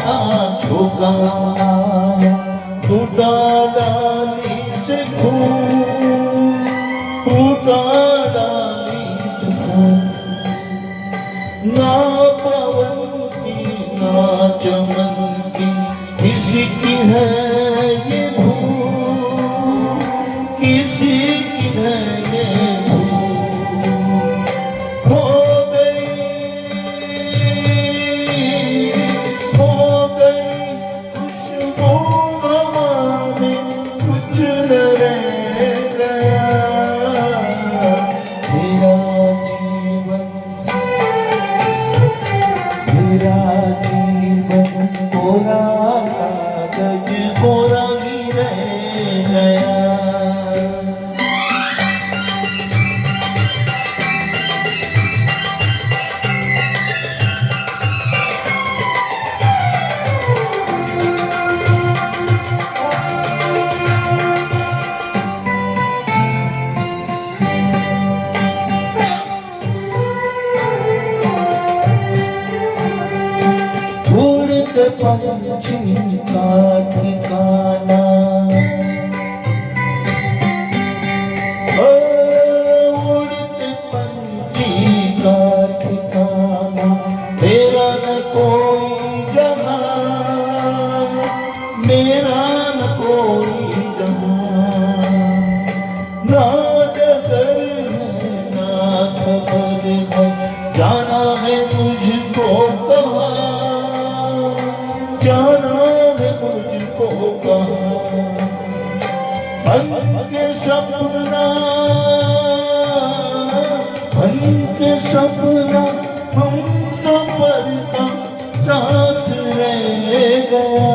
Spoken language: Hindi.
झोंका आया, टूटा डाली से फूल, टूटा डाली से फूल। ना पवन की ना चमन की किसी की है ये भूल, किसी की है ये भूल। खो गई खुशबू हवा में, कुछ न रह गया मेरा जीवन, मेरा जीवन कोरा कागज कोरा ही रह गया। उड़ते पंछी का ठिकाना, उड़ते पंछी का ठिकाना, मेरा न कोई जहां, मेरा न कोई जहां। ना डगर है ना खबर है, जाना है मुझको कहाँ, जाना है मुझको कहाँ। बन के सपना, बन के सपना हम सफर का साथ रह गया।